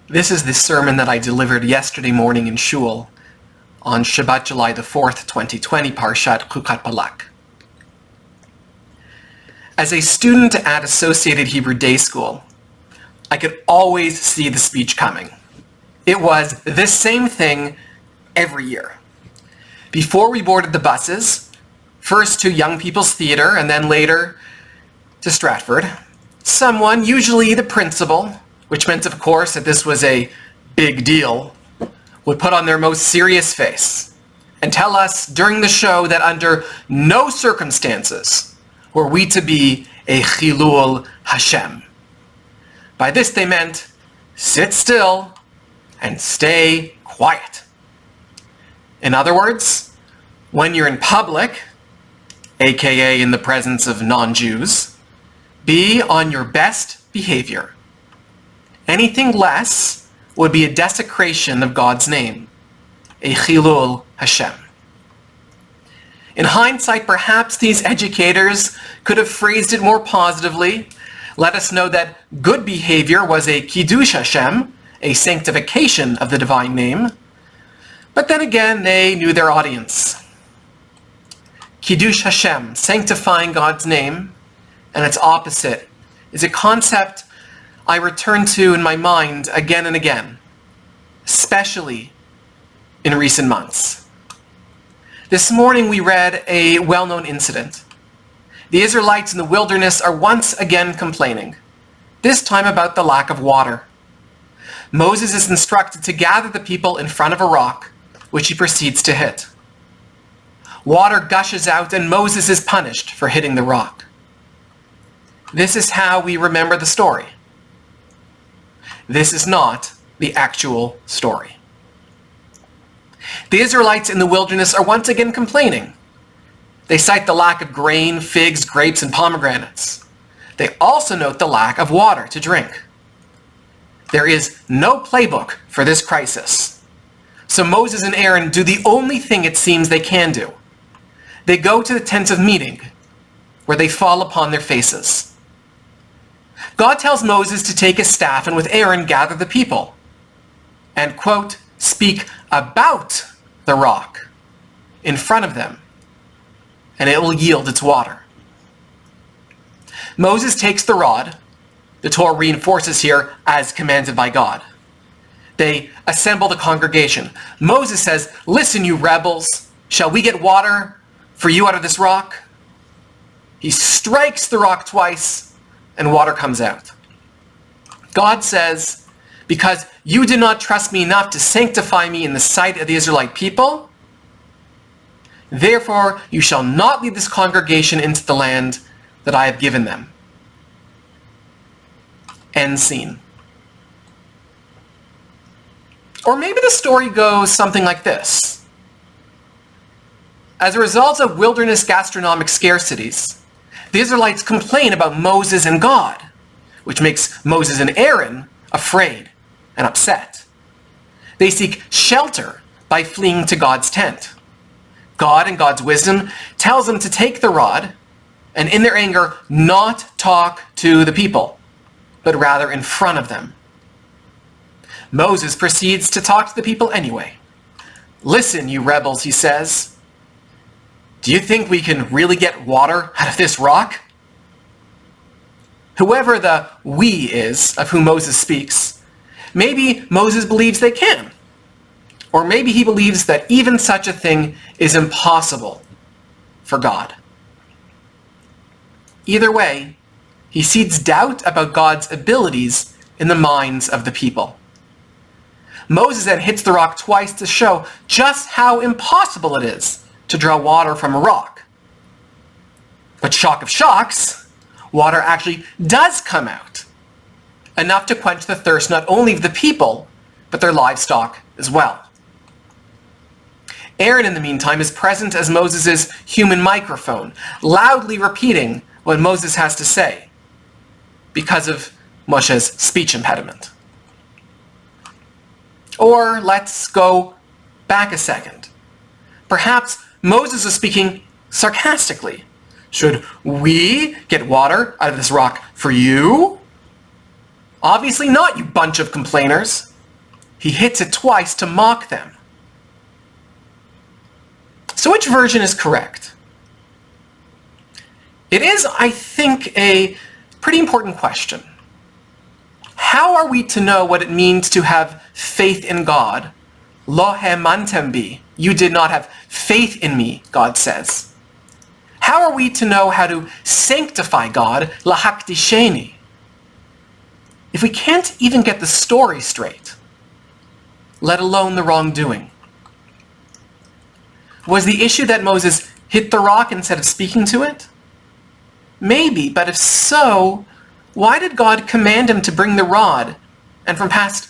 This is the sermon that I delivered yesterday morning in Shul on Shabbat, July the 4th, 2020, Parshat Chukat-Balak. As a student at Associated Hebrew Day School, I could always see the speech coming. It was the same thing every year. Before we boarded the buses, first to Young People's Theater and then later to Stratford, someone, usually the principal, which meant, of course, that this was a big deal, would put on their most serious face and tell us during the show that under no circumstances were we to be a Chilul Hashem. By this they meant, sit still and stay quiet. In other words, when you're in public, aka in the presence of non-Jews, be on your best behavior. Anything less would be a desecration of God's name, a Chilul Hashem. In hindsight, perhaps these educators could have phrased it more positively, let us know that good behavior was a Kiddush Hashem, a sanctification of the divine name. But then again, they knew their audience. Kiddush Hashem, sanctifying God's name, and its opposite, is a concept I return to in my mind again and again, especially in recent months. This morning we read a well-known incident. The Israelites in the wilderness are once again complaining, this time about the lack of water. Moses is instructed to gather the people in front of a rock, which he proceeds to hit. Water gushes out and Moses is punished for hitting the rock. This is how we remember the story. This is not the actual story. The Israelites in the wilderness are once again complaining. They cite the lack of grain, figs, grapes, and pomegranates. They also note the lack of water to drink. There is no playbook for this crisis. So Moses and Aaron do the only thing it seems they can do. They go to the tent of meeting, where they fall upon their faces. God tells Moses to take his staff and with Aaron gather the people and, quote, speak about the rock in front of them, and it will yield its water. Moses takes the rod. The Torah reinforces here, as commanded by God. They assemble the congregation. Moses says, listen, you rebels, shall we get water for you out of this rock? He strikes the rock twice, and water comes out. God says, because you did not trust me enough to sanctify me in the sight of the Israelite people, therefore you shall not lead this congregation into the land that I have given them. End scene. Or maybe the story goes something like this. As a result of wilderness gastronomic scarcities, the Israelites complain about Moses and God, which makes Moses and Aaron afraid and upset. They seek shelter by fleeing to God's tent. God, in God's wisdom, tells them to take the rod and in their anger not talk to the people, but rather in front of them. Moses proceeds to talk to the people anyway. Listen, you rebels, he says. Do you think we can really get water out of this rock? Whoever the we is of whom Moses speaks, maybe Moses believes they can. Or maybe he believes that even such a thing is impossible for God. Either way, he seeds doubt about God's abilities in the minds of the people. Moses then hits the rock twice to show just how impossible it is to draw water from a rock. But shock of shocks, water actually does come out, enough to quench the thirst not only of the people, but their livestock as well. Aaron, in the meantime, is present as Moses' human microphone, loudly repeating what Moses has to say because of Moshe's speech impediment. Or let's go back a second. Perhaps Moses is speaking sarcastically. Should we get water out of this rock for you? Obviously not, you bunch of complainers. he hits it twice to mock them. So which version is correct? It is, I think, a pretty important question. How are we to know what it means to have faith in God? Lo ha'emantem bi. You did not have faith in me, God says. How are we to know how to sanctify God? Lahakdisheni. If we can't even get the story straight, let alone the wrongdoing. Was the issue that Moses hit the rock instead of speaking to it? Maybe, but if so, why did God command him to bring the rod? And from past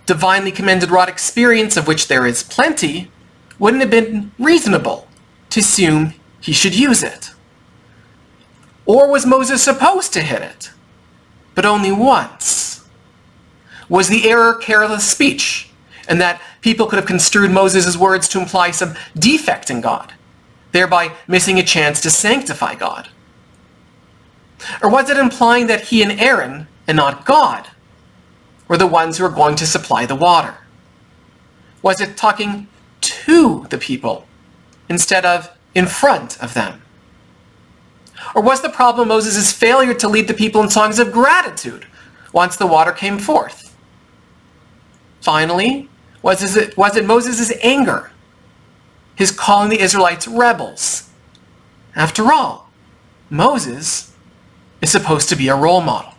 divinely commanded rod experience, of which there is plenty, wouldn't it have been reasonable to assume he should use it? Or was Moses supposed to hit it, but only once? Was the error careless speech, and that people could have construed Moses' words to imply some defect in God, thereby missing a chance to sanctify God? Or was it implying that he and Aaron, and not God, were the ones who were going to supply the water? Was it talking to the people instead of in front of them? Or was the problem Moses' failure to lead the people in songs of gratitude once the water came forth? Finally, was it Moses' anger, his calling the Israelites rebels? After all, Moses is supposed to be a role model.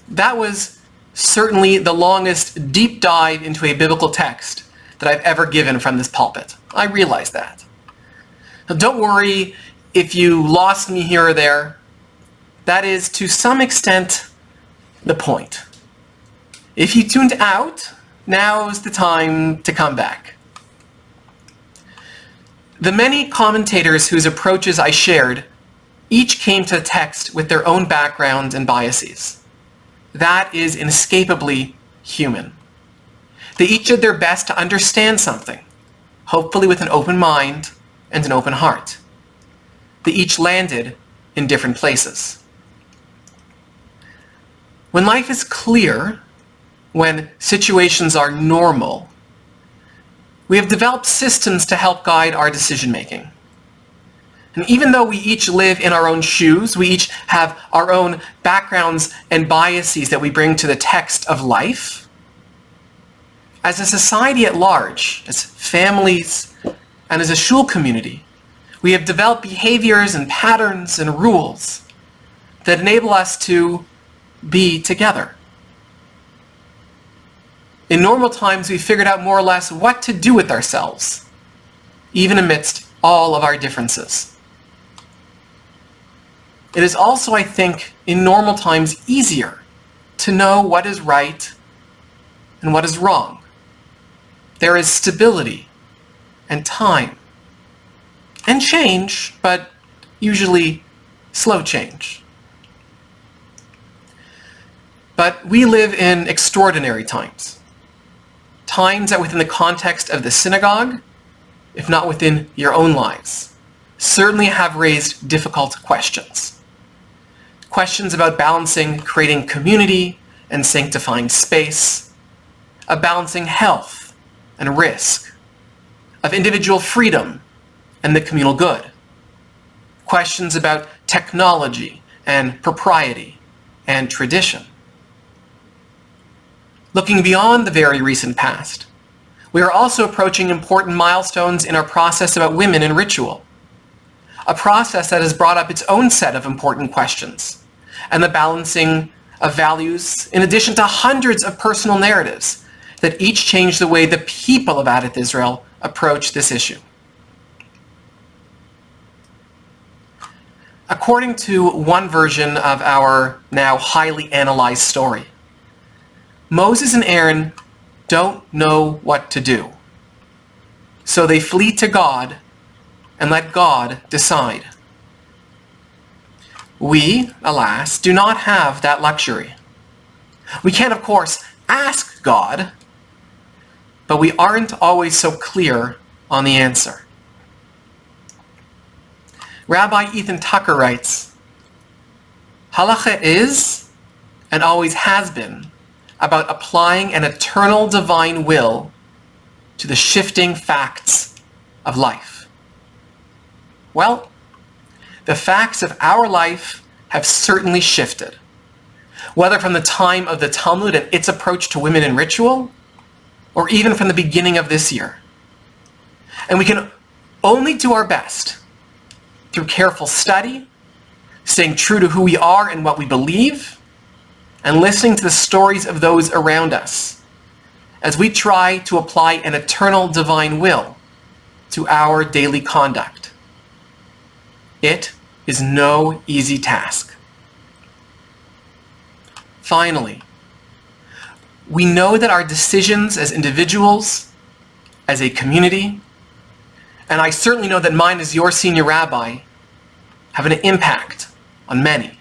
That was certainly the longest deep dive into a biblical text that I've ever given from this pulpit. I realize that. Now, don't worry if you lost me here or there. That is, to some extent, the point. If you tuned out, now's the time to come back. The many commentators whose approaches I shared each came to the text with their own background and biases. That is inescapably human. They each did their best to understand something, hopefully with an open mind and an open heart. They each landed in different places. When life is clear, when situations are normal, we have developed systems to help guide our decision-making. And even though we each live in our own shoes, we each have our own backgrounds and biases that we bring to the text of life, as a society at large, as families, and as a shul community, we have developed behaviors and patterns and rules that enable us to be together. In normal times, we figured out more or less what to do with ourselves, even amidst all of our differences. It is also, I think, in normal times easier to know what is right and what is wrong. There is stability and time and change, but usually slow change. But we live in extraordinary times. Times that within the context of the synagogue, if not within your own lives, certainly have raised difficult questions. Questions about balancing creating community and sanctifying space, of balancing health and risk, of individual freedom and the communal good. Questions about technology and propriety and tradition. Looking beyond the very recent past, we are also approaching important milestones in our process about women and ritual, a process that has brought up its own set of important questions, and the balancing of values in addition to hundreds of personal narratives that each change the way the people of Adat Israel approach this issue. According to one version of our now highly analyzed story, Moses and Aaron don't know what to do. So they flee to God and let God decide. We, alas, do not have that luxury. We can, of course, ask God, but we aren't always so clear on the answer. Rabbi Ethan Tucker writes, Halacha is, and always has been, about applying an eternal divine will to the shifting facts of life. Well, the facts of our life have certainly shifted, whether from the time of the Talmud and its approach to women in ritual, or even from the beginning of this year. And we can only do our best through careful study, staying true to who we are and what we believe, and listening to the stories of those around us as we try to apply an eternal divine will to our daily conduct. It is no easy task. Finally, we know that our decisions as individuals, as a community, and I certainly know that mine as your senior rabbi, have an impact on many.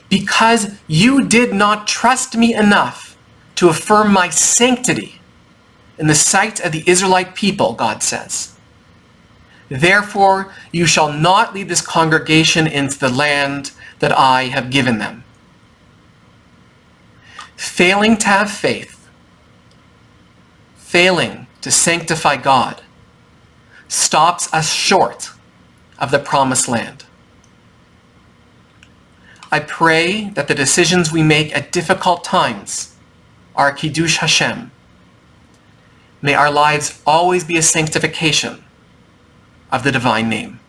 Because you did not trust me enough to affirm my sanctity in the sight of the Israelite people, God says. Therefore, you shall not lead this congregation into the land that I have given them. Failing to have faith, failing to sanctify God, stops us short of the promised land. I pray that the decisions we make at difficult times are Kiddush Hashem. May our lives always be a sanctification of the divine name.